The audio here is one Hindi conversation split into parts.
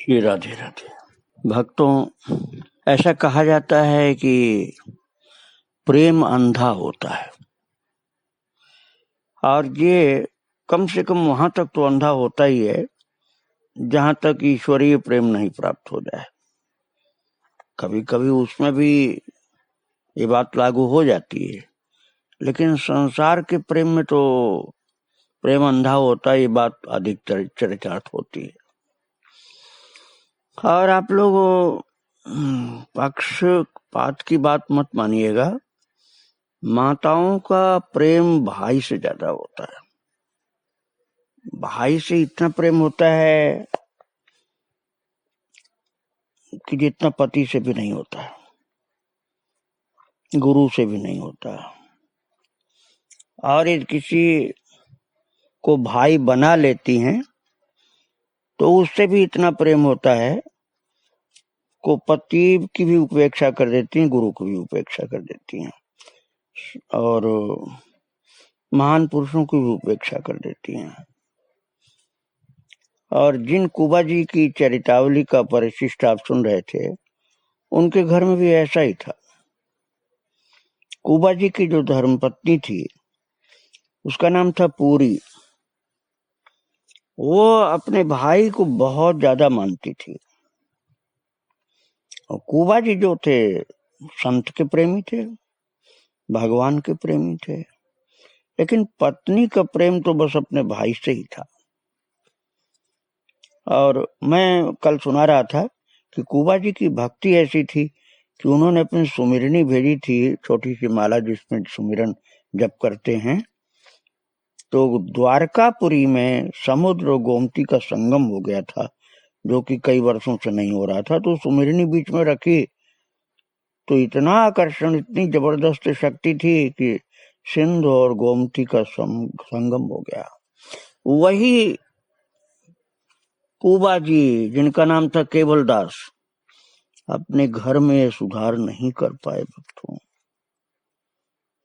श्री राधे राधे। भक्तों, ऐसा कहा जाता है कि प्रेम अंधा होता है, और ये कम से कम वहां तक तो अंधा होता ही है जहां तक ईश्वरीय प्रेम नहीं प्राप्त हो जाए। कभी कभी उसमें भी ये बात लागू हो जाती है, लेकिन संसार के प्रेम में तो प्रेम अंधा होता है, ये बात अधिक चरितार्थ होती है। और आप लोग पक्षपात की बात मत मानिएगा। माताओं का प्रेम भाई से ज्यादा होता है। भाई से इतना प्रेम होता है कि जितना पति से भी नहीं होता है, गुरु से भी नहीं होता है। और यदि किसी को भाई बना लेती हैं तो उससे भी इतना प्रेम होता है को पति की भी उपेक्षा कर देती हैं, गुरु की भी उपेक्षा कर देती हैं, और महान पुरुषों की भी उपेक्षा कर देती हैं। और जिन कुबा जी की चरितावली का परिशिष्ट आप सुन रहे थे, उनके घर में भी ऐसा ही था। कुबा जी की जो धर्मपत्नी थी उसका नाम था पूरी। वो अपने भाई को बहुत ज्यादा मानती थी। और कुबा जी जो थे संत के प्रेमी थे, भगवान के प्रेमी थे, लेकिन पत्नी का प्रेम तो बस अपने भाई से ही था। और मैं कल सुना रहा था कि कुबा जी की भक्ति ऐसी थी कि उन्होंने अपनी सुमिरनी भेजी थी, छोटी सी माला जिसमें सुमिरन जप करते हैं। तो द्वारकापुरी में समुद्र और गोमती का संगम हो गया था, जो कि कई वर्षों से नहीं हो रहा था। तो सुमिरनी बीच में रखी तो इतना आकर्षण, इतनी जबरदस्त शक्ति थी कि सिंधु और गोमती का संगम हो गया। वही कुबा जी, जिनका नाम था केवल दास, अपने घर में सुधार नहीं कर पाए भक्तों,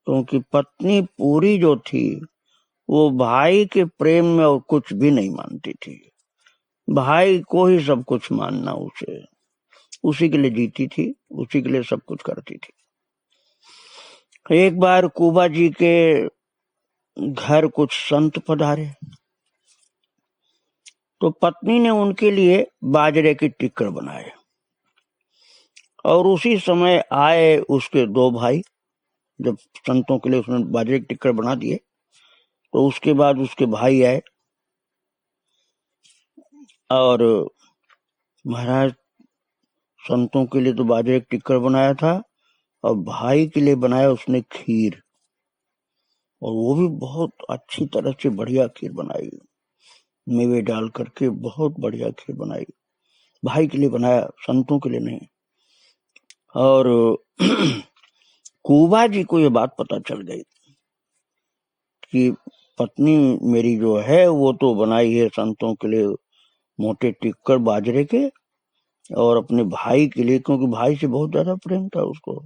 क्योंकि पत्नी पूरी जो थी वो भाई के प्रेम में और कुछ भी नहीं मानती थी। भाई को ही सब कुछ मानना, उसी के लिए जीती थी, उसी के लिए सब कुछ करती थी। एक बार कुबा जी के घर कुछ संत पधारे, तो पत्नी ने उनके लिए बाजरे की टिक्कर बनाए। और उसी समय आए उसके दो भाई। जब संतों के लिए उसने बाजरे की टिक्कर बना दिए तो उसके बाद उसके भाई आए, और महाराज संतों के लिए तो बाजरे की टिक्कर बनाया था, और भाई के लिए बनाया उसने खीर, और वो भी बहुत अच्छी तरह से बढ़िया खीर बनाई, मेवे डाल करके बहुत बढ़िया खीर बनाई। भाई के लिए बनाया, संतों के लिए नहीं। और कुबा जी को ये बात पता चल गई कि पत्नी मेरी जो है वो तो बनाई है संतों के लिए मोटे टिक्कर बाजरे के, और अपने भाई के लिए, क्योंकि भाई से बहुत ज्यादा प्रेम था उसको,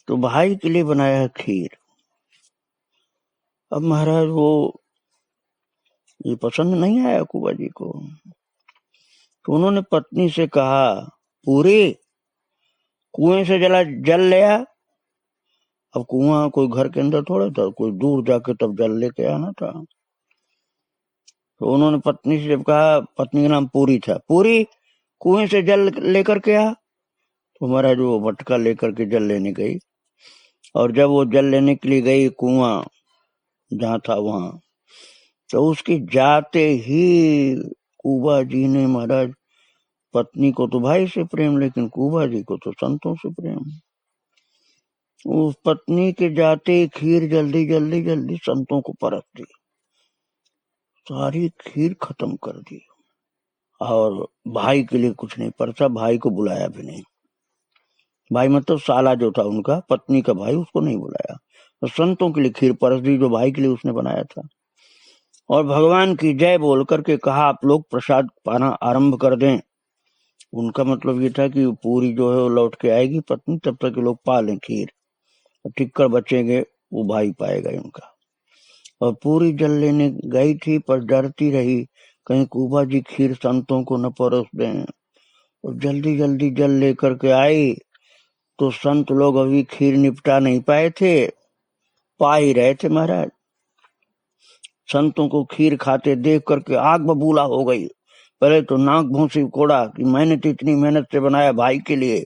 तो भाई के लिए बनाया खीर। अब महाराज वो ये पसंद नहीं आया कुबा जी को, तो उन्होंने पत्नी से कहा, पूरी कुएं से जल ले आ। अब कुआं कोई घर के अंदर थोड़ा था, कोई दूर जाके तब जल लेके आना था। तो उन्होंने पत्नी से जब कहा, पत्नी का नाम पूरी था, पूरी कुएं से जल लेकर के आ। तो महाराज वो मटका लेकर के जल लेने गई, और जब वो जल लेने के लिए गई कुआं जहां था वहां, तो उसके जाते ही कुबा जी ने, महाराज पत्नी को तो भाई से प्रेम, लेकिन कुबा जी को तो संतों से प्रेम, उस पत्नी के जाते खीर जल्दी जल्दी जल्दी संतों को परस दी, सारी खीर खत्म कर दी। और भाई के लिए कुछ नहीं परसा, भाई को बुलाया भी नहीं। भाई मतलब साला जो था उनका, पत्नी का भाई, उसको नहीं बुलाया। तो संतों के लिए खीर परस दी जो भाई के लिए उसने बनाया था, और भगवान की जय बोल करके कहा, आप लोग प्रसाद पाना आरंभ कर दें। उनका मतलब ये था कि पूरी जो है वो लौट के आएगी पत्नी, तब तक लोग पा लें खीर, टिक्कर बचेंगे वो भाई पाएगा उनका। और पूरी जल लेने गई थी, पर डरती रही, कहीं कुबा जी खीर संतों को न परोस दें। और जल्दी जल्दी जल लेकर के आई तो संत लोग अभी खीर निपटा नहीं पाए थे, पा ही रहे थे महाराज। संतों को खीर खाते देख करके आग बबूला हो गई। पहले तो नाक भौंसी कोड़ा कि मैंने तो इतनी मेहनत से बनाया भाई के लिए,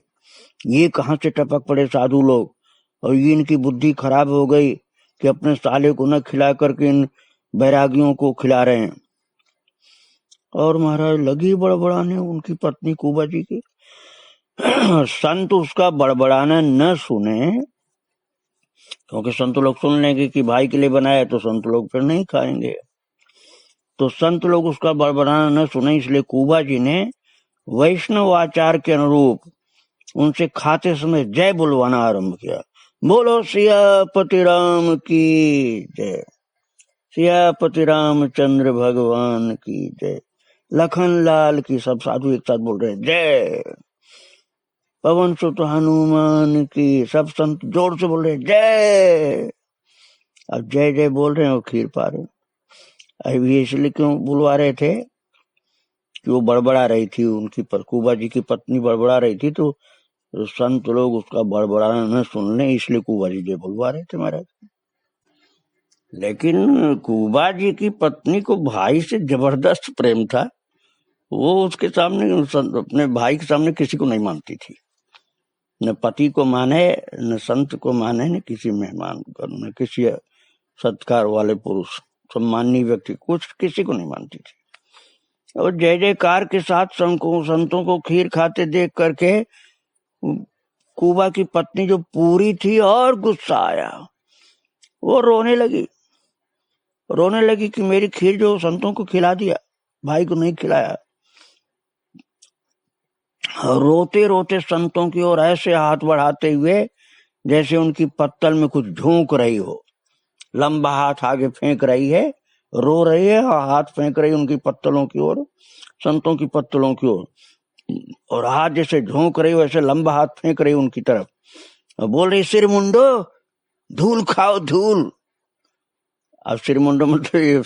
ये कहाँ से टपक पड़े साधु लोग, और ये इनकी बुद्धि खराब हो गई कि अपने साले को न खिला करके इन बैरागियों को खिला रहे हैं। और महाराज लगी बड़बड़ाने उनकी पत्नी कुबा जी की। संत उसका बड़बड़ाना न सुने, क्योंकि संत लोग सुन लेंगे कि भाई के लिए बनाया तो संत लोग फिर नहीं खाएंगे। तो संत लोग उसका बड़बड़ाना न सुने, इसलिए कुबा जी ने वैष्णव आचार के अनुरूप उनसे खाते समय जय बुलवाना आरंभ किया। बोलो सियापति राम की जय, सियापति रामचंद्र भगवान की जय, लखन लाल की। सब साधु एक साथ बोल रहे हैं जय, पवन सुत हनुमान की। सब संत जोर से बोल रहे जय। अब जय जय बोल रहे हैं और खीर पा रहे हैं। अब ये इसलिए क्यों बुलवा रहे थे कि वो बड़बड़ा रही थी, उनकी कुबा जी की पत्नी बड़बड़ा रही थी, तो संत लोग उसका बड़बड़ाना न सुन लें, इसलिए कुबा जी जय बुलवा रहे थे महाराज। लेकिन कुबा जी की पत्नी को भाई से जबरदस्त प्रेम था। वो उसके सामने, अपने भाई के सामने किसी को नहीं मानती थी, न पति को माने, न संत को माने, न किसी मेहमान को, न किसी सत्कार वाले पुरुष सम्माननीय व्यक्ति, कुछ किसी को नहीं मानती थी। और जय जयकार के साथ संतों को खीर खाते देख करके कुबा की पत्नी जो पूरी थी और गुस्सा आया, वो रोने लगी कि मेरी खीर जो संतों को खिला दिया, भाई को नहीं खिलाया। रोते रोते संतों की ओर ऐसे हाथ बढ़ाते हुए जैसे उनकी पत्तल में कुछ झोंक रही हो, लंबा हाथ आगे फेंक रही है, रो रही है और हाथ फेंक रही उनकी पत्तलों की ओर, संतों की पत्तलों की ओर, और हाथ जैसे झोंक रही वैसे लंबा हाथ फेंक रही उनकी तरफ, और बोल रही सिर मुंडो धूल खाओ धूल। अब सिर मुंडो मतलब ये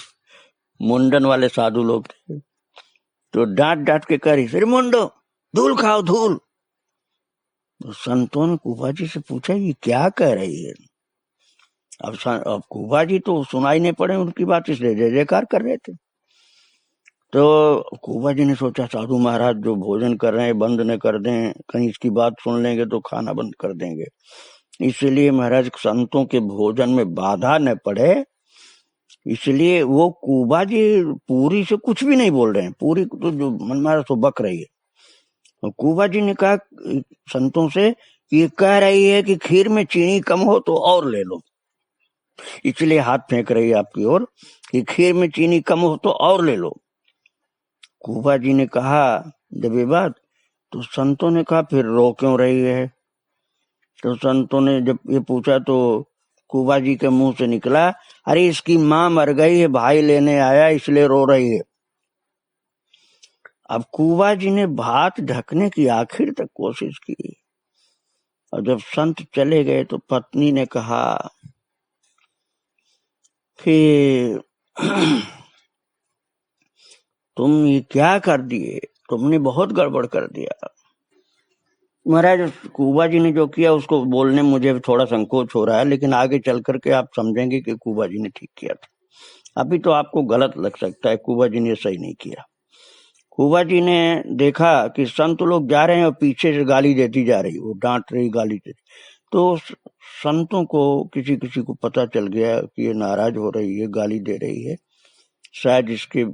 मुंडन वाले साधु लोग थे, तो डांट डांट के कह रही सिर मुंडो धूल खाओ धूल। तो संतों ने कुबा जी से पूछा ये क्या कह रही है। अब कुबा जी तो सुनाई नहीं पड़े उनकी बात, इसलिए जय जयकार कर रहे थे। तो कुबा जी ने सोचा साधु महाराज जो भोजन कर रहे हैं बंद न कर दें, कहीं इसकी बात सुन लेंगे तो खाना बंद कर देंगे, इसलिए महाराज संतों के भोजन में बाधा न पड़े, इसलिए वो कुबा जी पूरी से कुछ भी नहीं बोल रहे हैं। पूरी तो जो मन मारा सो बक रही है। और कुबा जी ने कहा संतों से ये कह रही है कि खीर में चीनी कम हो तो और ले लो, इसलिए हाथ फेंक रही है आपकी ओर कि खीर में चीनी कम हो तो और ले लो। कुबा जी ने कहा जब ये बात, तो संतों ने कहा फिर रो क्यों रही है। तो संतों ने जब ये पूछा तो कुबा जी के मुंह से निकला, अरे इसकी माँ मर गई है, भाई लेने आया इसलिए रो रही है। अब कुबा जी ने बात ढकने की आखिर तक कोशिश की, और जब संत चले गए तो पत्नी ने कहा कि तुम ये क्या कर दिए, तुमने बहुत गड़बड़ कर दिया। महाराज कुबा जी ने जो किया उसको बोलने मुझे थोड़ा संकोच हो रहा है, लेकिन आगे चल करके आप समझेंगे कि कुबा जी ने ठीक किया था। अभी तो आपको गलत लग सकता है, कुबा जी ने सही नहीं किया। कुबा जी ने देखा कि संत लोग जा रहे हैं और पीछे से गाली देती जा रही, वो डांट रही गाली देती, तो संतों को किसी किसी को पता चल गया कि ये नाराज हो रही है, गाली दे रही है, शायद इसके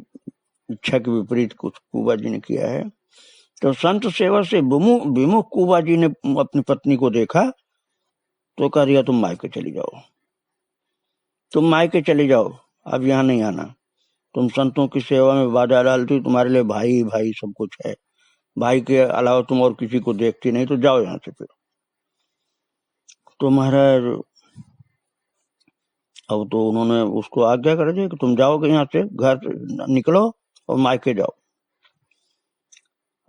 इच्छा के विपरीत कुछ कुबा जी ने किया है। तो संत सेवा से विमुख कुबा जी ने अपनी पत्नी को देखा तो कह दिया तुम मायके चली जाओ, तुम मायके चली जाओ, अब यहाँ नहीं आना, तुम संतों की सेवा में बाधा डालती, तुम्हारे लिए भाई भाई सब कुछ है, भाई के अलावा तुम और किसी को देखती नहीं, तो जाओ यहाँ से फिर। तो महाराज अब तो उन्होंने उसको आज्ञा कर दी कि तुम जाओगे यहाँ से, घर से निकलो और मायके जाओ।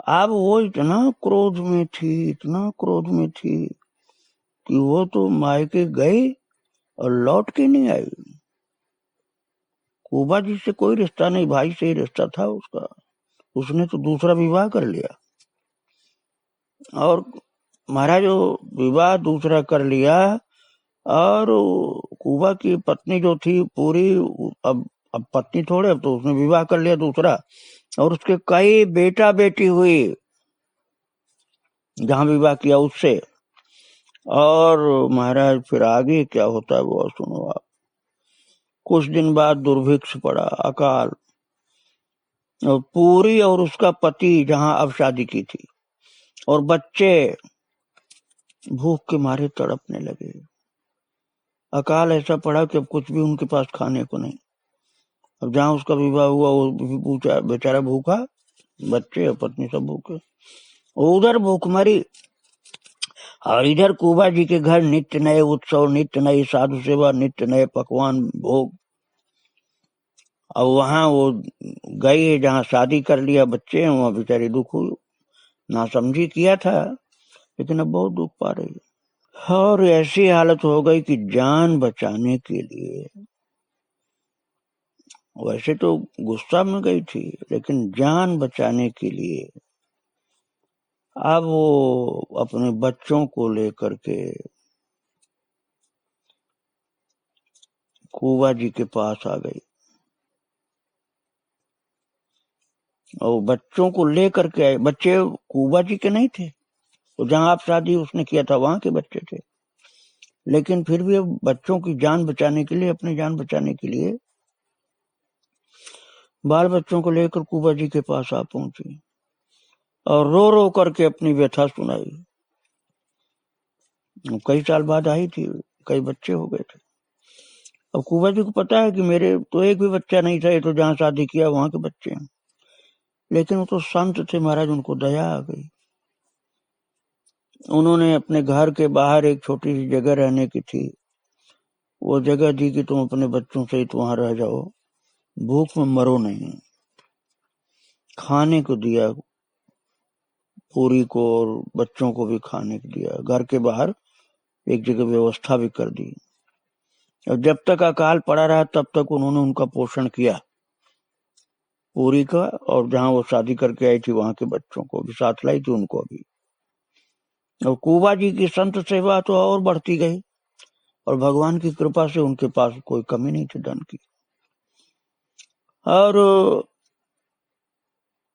अब वो इतना क्रोध में थी कि वो तो मायके गई और लौट के नहीं आई। कुबा जी से कोई रिश्ता नहीं, भाई से ही रिश्ता था उसका। उसने तो दूसरा विवाह कर लिया, और महाराज वो विवाह दूसरा कर लिया, और कुबा की पत्नी जो थी पूरी, अब पत्नी थोड़े, अब तो उसने विवाह कर लिया दूसरा, और उसके कई बेटा बेटी हुई जहां विवाह किया उससे। और महाराज फिर आगे क्या होता है वो सुनो आप। कुछ दिन बाद दुर्भिक्ष पड़ा, अकाल, और पूरी और उसका पति जहां अब शादी की थी और बच्चे भूख के मारे तड़पने लगे। अकाल ऐसा पड़ा कि अब कुछ भी उनके पास खाने को नहीं। अब जहां उसका विवाह हुआ वो भी बेचारा भूखा, बच्चे और पत्नी सब भूखे, उधर भूखमरी। और इधर कुबा जी के घर नित्य नए उत्सव, नित्य नई साधु सेवा, नित्य नए पकवान भोग। अब वहां वो गई जहां शादी कर लिया, बच्चे हैं, वहां बेचारी दुख हुई, ना समझी किया था, लेकिन अब बहुत दुख पा रही है। और ऐसी हालत हो गई कि जान बचाने के लिए, वैसे तो गुस्सा में गई थी, लेकिन जान बचाने के लिए अब वो अपने बच्चों को लेकर के कुबा जी के पास आ गई, और बच्चों को लेकर के आए। बच्चे कुबा जी के नहीं थे, तो जहां आप शादी उसने किया था वहां के बच्चे थे, लेकिन फिर भी बच्चों की जान बचाने के लिए, अपनी जान बचाने के लिए बाल बच्चों को लेकर कुबा जी के पास आ पहुंची और रो रो करके अपनी व्यथा सुनाई। कई साल बाद आई थी, कई बच्चे हो गए थे। अब कुबा जी को पता है कि मेरे तो एक भी बच्चा नहीं था, ये तो जहां शादी किया वहां के बच्चे हैं, लेकिन वो तो संत थे महाराज, उनको दया आ गई। उन्होंने अपने घर के बाहर एक छोटी सी जगह रहने की थी, वो जगह दी कि तुम अपने बच्चों सहित वहां रह जाओ, भूख में मरो नहीं। खाने को दिया, पूरी को और बच्चों को भी खाने को दिया, घर के बाहर एक जगह व्यवस्था भी कर दी। और जब तक अकाल पड़ा रहा तब तक उन्होंने उनका पोषण किया, पूरी का, और जहां वो शादी करके आई थी वहां के बच्चों को भी साथ लाई थी, उनको भी। और कुबा जी की संत सेवा तो और बढ़ती गई, और भगवान की कृपा से उनके पास कोई कमी नहीं थी धन की। और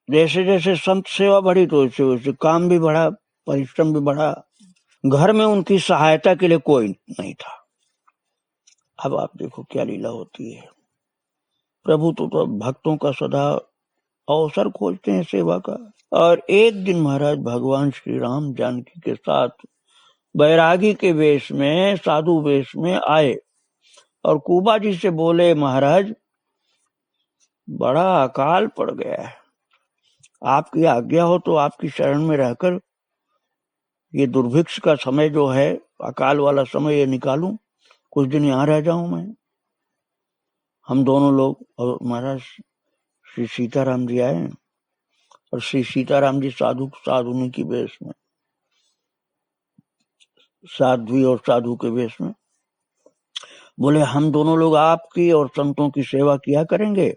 जैसे जैसे संत सेवा बढ़ी तो वैसे वैसे काम भी बढ़ा, परिश्रम भी बढ़ा। घर में उनकी सहायता के लिए कोई नहीं था। अब आप देखो क्या लीला होती है। प्रभु तो भक्तों का सदा अवसर खोजते हैं सेवा का। और एक दिन महाराज भगवान श्री राम जानकी के साथ बैरागी के वेश में, साधु वेश में आए, और कुबा जी से बोले, महाराज बड़ा अकाल पड़ गया है, आपकी आज्ञा हो तो आपकी शरण में रहकर ये दुर्भिक्ष का समय जो है, अकाल वाला समय, ये निकालूं, कुछ दिन यहाँ रह जाऊं मैं। हम दोनों लोग, और महाराज श्री सीताराम जी आए, और श्री सीताराम जी साधुनी की वेश में, साध्वी और साधु के वेश में, बोले हम दोनों लोग आपकी और संतों की सेवा किया करेंगे,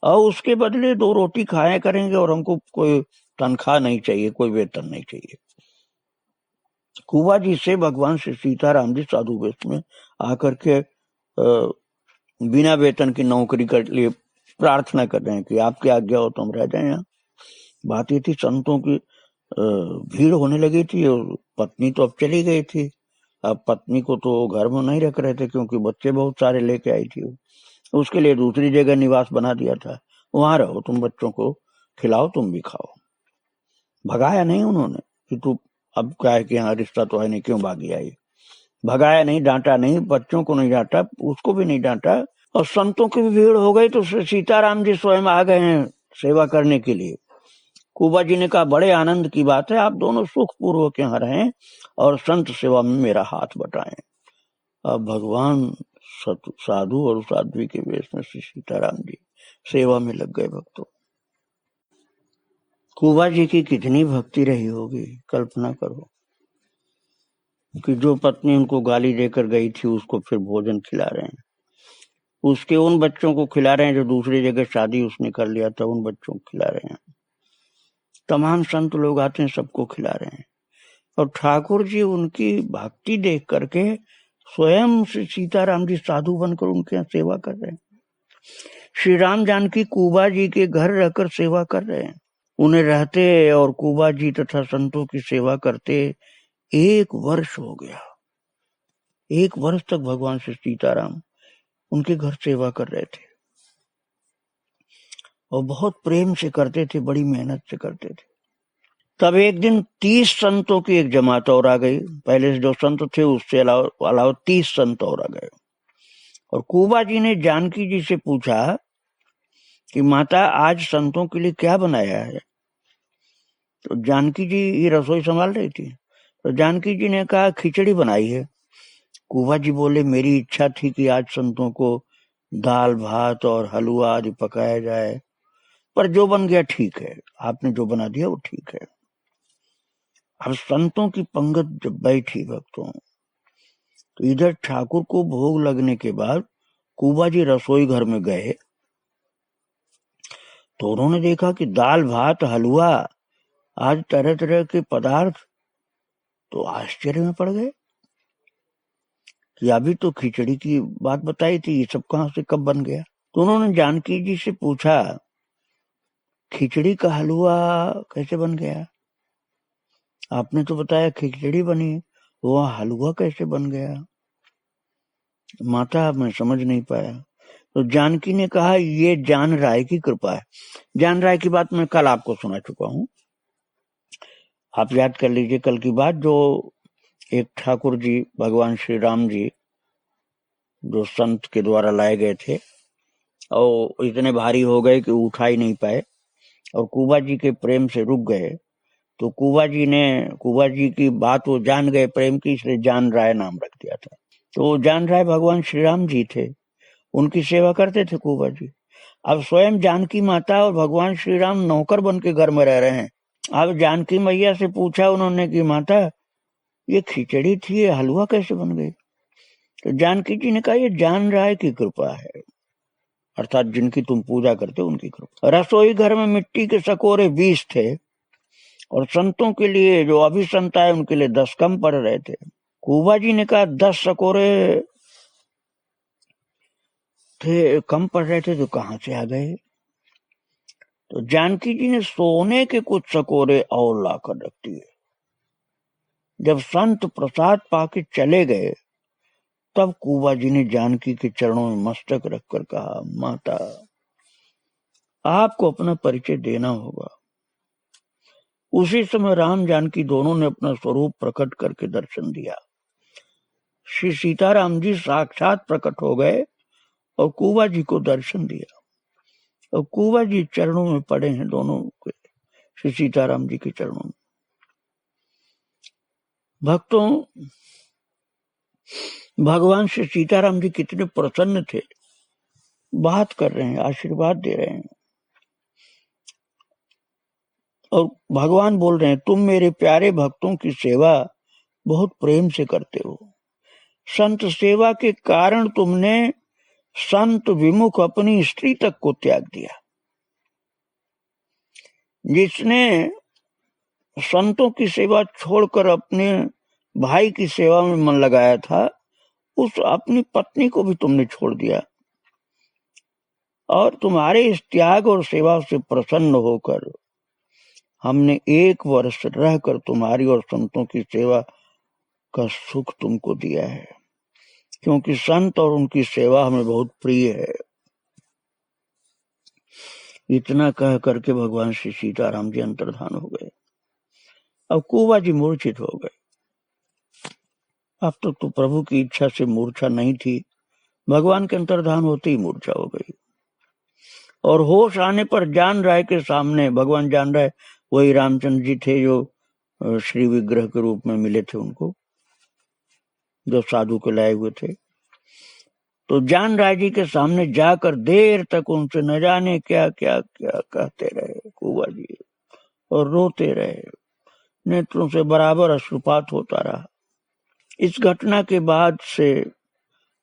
और उसके बदले 2 रोटी खाया करेंगे, और हमको कोई तनख्वाह नहीं चाहिए, कोई वेतन नहीं चाहिए। कुबा जी से भगवान श्री सीताराम जी साधु वेश में आकर के बिना वेतन की नौकरी के लिए प्रार्थना कर रहे हैं कि आपकी आज्ञा हो तो हम रह जाए यहाँ। बात ये थी, संतों की भीड़ होने लगी थी, और पत्नी तो अब चली गई थी। अब पत्नी को तो घर में नहीं रख रहे थे, क्योंकि बच्चे बहुत सारे लेके आई थी। उसके लिए दूसरी जगह निवास बना दिया था, वहां रहो, तुम बच्चों को खिलाओ, तुम भी खाओ। भगाया नहीं उन्होंने कि तू अब क्या है कि यहाँ रिश्ता तो है नहीं, क्यों भागी आई। भगाया नहीं, डांटा नहीं, बच्चों को नहीं डांटा, उसको भी नहीं डांटा। और संतों की भी भीड़ हो गई, तो सीताराम जी स्वयं आ गए हैं सेवा करने के लिए। कुबा जी ने कहा, बड़े आनंद की बात है, आप दोनों सुख पूर्वक यहाँ रहें और संत सेवा में मेरा हाथ बटाएं। अब भगवान साधु और साध्वी के वेश में श्री सीताराम जी सेवा में लग गए भक्तों। कुबा जी की कितनी भक्ति रही होगी, कल्पना करो कि जो पत्नी उनको गाली देकर गई थी उसको फिर भोजन खिला रहे हैं, उसके उन बच्चों को खिला रहे हैं जो दूसरी जगह शादी उसने कर लिया था, उन बच्चों को खिला रहे हैं। तमाम संत लोग आते हैं, सबको खिला रहे हैं। और ठाकुर जी उनकी भक्ति देख करके स्वयं श्री सीताराम जी साधु बनकर उनके यहाँ सेवा कर रहे हैं। श्री राम जानकी कुबा जी के घर रहकर सेवा कर रहे हैं। उन्हें रहते और कुबा जी तथा संतों की सेवा करते 1 वर्ष हो गया। 1 वर्ष तक भगवान श्री सीताराम उनके घर सेवा कर रहे थे और बहुत प्रेम से करते थे, बड़ी मेहनत से करते थे। तब एक दिन 30 संतों की एक जमात और आ गई। पहले से जो संत थे उससे अलावा 30 संत और आ गए। और कुबा जी ने जानकी जी से पूछा कि माता आज संतों के लिए क्या बनाया है। तो जानकी जी ये रसोई संभाल रही थी। तो जानकी जी ने कहा खिचड़ी बनाई है। कुबा जी बोले मेरी इच्छा थी कि आज संतों को दाल भात और हलवा आदि पकाया जाए, पर जो बन गया ठीक है, आपने जो बना दिया वो ठीक है। अब संतों की पंगत जब बैठी भक्तों, तो इधर ठाकुर को भोग लगने के बाद कुबा जी रसोई घर में गए तो उन्होंने देखा कि दाल भात हलवा आज तरह तरह के पदार्थ, तो आश्चर्य में पड़ गए कि अभी तो खिचड़ी की बात बताई थी, ये सब कहां से कब बन गया। तो उन्होंने जानकी जी से पूछा खिचड़ी का हलवा कैसे बन गया, आपने तो बताया खिचड़ी बनी, वो हलवा कैसे बन गया। माता मैं समझ नहीं पाया। तो जानकी ने कहा ये जान राय की कृपा है। जान राय की बात मैं कल आपको सुना चुका हूं, आप याद कर लीजिए कल की बात। जो एक ठाकुर जी भगवान श्री राम जी जो संत के द्वारा लाए गए थे और इतने भारी हो गए कि उठा ही नहीं पाए और कुबा जी के प्रेम से रुक गए। तो कुबा जी की बात वो जान गए प्रेम की, इसलिए जान राय नाम रख दिया था। तो जान राय भगवान श्री राम जी थे, उनकी सेवा करते थे कुबा जी। अब स्वयं जानकी माता और भगवान श्री राम नौकर बन के घर में रह रहे हैं। अब जानकी मैया से पूछा उन्होंने कि माता ये खिचड़ी थी, ये हलवा कैसे बन गई। तो जानकी जी ने कहा ये जान राय की कृपा है, अर्थात जिनकी तुम पूजा करते हो उनकी कृपा। रसोई घर में मिट्टी के सकोरे 20 थे और संतों के लिए जो अभी संत आए उनके लिए 10 कम पड़ रहे थे। कुबा जी ने कहा 10 सकोरे थे, कम पड़ रहे थे तो कहां से आ गए। तो जानकी जी ने सोने के कुछ सकोरे और लाकर रख दिए। जब संत प्रसाद पाके चले गए तब कुबा जी ने जानकी के चरणों में मस्तक रखकर कहा माता आपको अपना परिचय देना होगा। उसी समय राम जानकी दोनों ने अपना स्वरूप प्रकट करके दर्शन दिया। श्री सीताराम जी साक्षात प्रकट हो गए और कुबा जी को दर्शन दिया और कुबा जी चरणों में पड़े हैं, दोनों के श्री सीताराम जी के चरणों में। भक्तों भगवान श्री सीताराम जी कितने प्रसन्न थे, बात कर रहे हैं, आशीर्वाद दे रहे हैं और भगवान बोल रहे हैं तुम मेरे प्यारे भक्तों की सेवा बहुत प्रेम से करते हो। संत सेवा के कारण तुमने संत विमुख अपनी स्त्री तक को त्याग दिया। जिसने संतों की सेवा छोड़कर अपने भाई की सेवा में मन लगाया था, उस अपनी पत्नी को भी तुमने छोड़ दिया और तुम्हारे इस त्याग और सेवा से प्रसन्न होकर हमने 1 वर्ष रहकर तुम्हारी और संतों की सेवा का सुख तुमको दिया है, क्योंकि संत और उनकी सेवा हमें बहुत प्रिय है। इतना कह करके भगवान श्री सीताराम जी अंतर्धान हो गए। अब कुबा जी मूर्छित हो गए। अब तक तो प्रभु की इच्छा से मूर्छा नहीं थी, भगवान के अंतर्धान होते ही मूर्छा हो गई और होश आने पर जान राय के सामने, भगवान जान राय वही रामचंद्र जी थे जो श्री विग्रह के रूप में मिले थे उनको, जो साधु को लाए हुए थे। तो जान राय जी के सामने जाकर देर तक उनसे न जाने क्या क्या क्या कहते रहे कुबा जी और रोते रहे, नेत्रों से बराबर अश्रुपात होता रहा। इस घटना के बाद से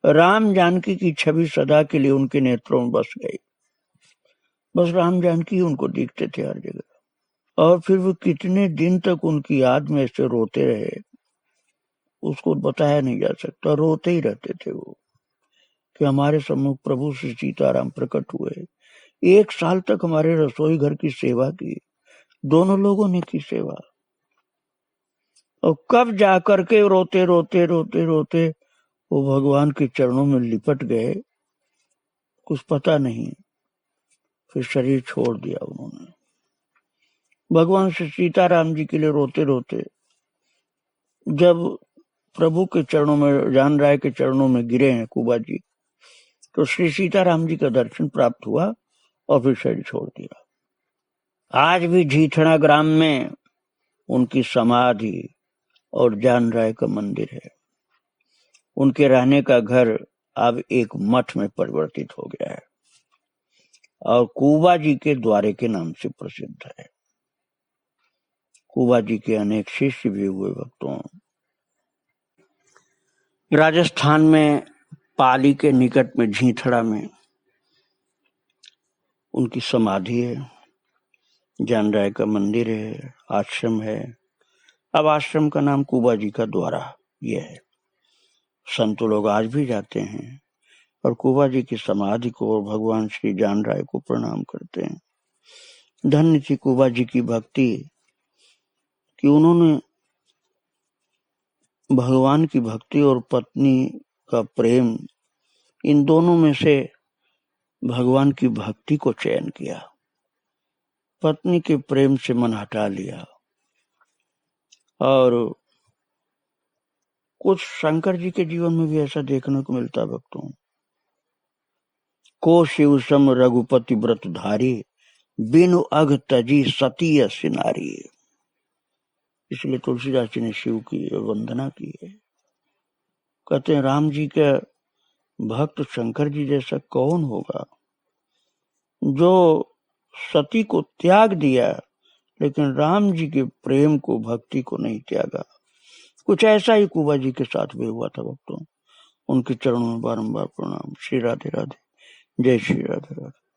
राम जानकी की छवि सदा के लिए उनके नेत्रों में बस गई। बस राम जानकी उनको दिखते थे हर जगह। और फिर वो कितने दिन तक उनकी याद में ऐसे रोते रहे, उसको बताया नहीं जा सकता। रोते ही रहते थे वो कि हमारे सम्मुख प्रभु श्री सीताराम प्रकट हुए। 1 साल तक हमारे रसोई घर की सेवा की, दोनों लोगों ने की सेवा। और कब जाकर के रोते रोते रोते रोते वो भगवान के चरणों में लिपट गए, कुछ पता नहीं। फिर शरीर छोड़ दिया उन्होंने। भगवान श्री सीताराम जी के लिए रोते रोते जब प्रभु के चरणों में, जान राय के चरणों में गिरे हैं कुबा जी, तो श्री सीताराम जी का दर्शन प्राप्त हुआ और फिर शरीर छोड़ दिया। आज भी झीठड़ा ग्राम में उनकी समाधि और जान राय का मंदिर है। उनके रहने का घर अब एक मठ में परिवर्तित हो गया है और कुबा जी के द्वारे के नाम से प्रसिद्ध है। कुबा जी के अनेक शिष्य भी हुए भक्तों। राजस्थान में पाली के निकट में झीठड़ा में उनकी समाधि है, जान राय का मंदिर है, आश्रम है। अब आश्रम का नाम कुबा जी का द्वारा ये है। संत लोग आज भी जाते हैं और कुबा जी की समाधि को और भगवान श्री जान राय को प्रणाम करते हैं। धन्य थी कुबा जी की भक्ति कि उन्होंने भगवान की भक्ति और पत्नी का प्रेम, इन दोनों में से भगवान की भक्ति को चयन किया। पत्नी के प्रेम से मन हटा लिया। और कुछ शंकर जी के जीवन में भी ऐसा देखने को मिलता भक्तों। को शिव सम रघुपति व्रत धारी, बिनु अघ तजी सती सिनारी। इसलिए तुलसीदास जी ने शिव की वंदना की है। कहते हैं राम जी के भक्त शंकर जी जैसा कौन होगा, जो सती को त्याग दिया लेकिन राम जी के प्रेम को, भक्ति को नहीं त्यागा। कुछ ऐसा ही कुबा जी के साथ भी हुआ था भक्तों। उनके चरणों में बारंबार प्रणाम। श्री राधे राधे। जय श्री राधे राधे।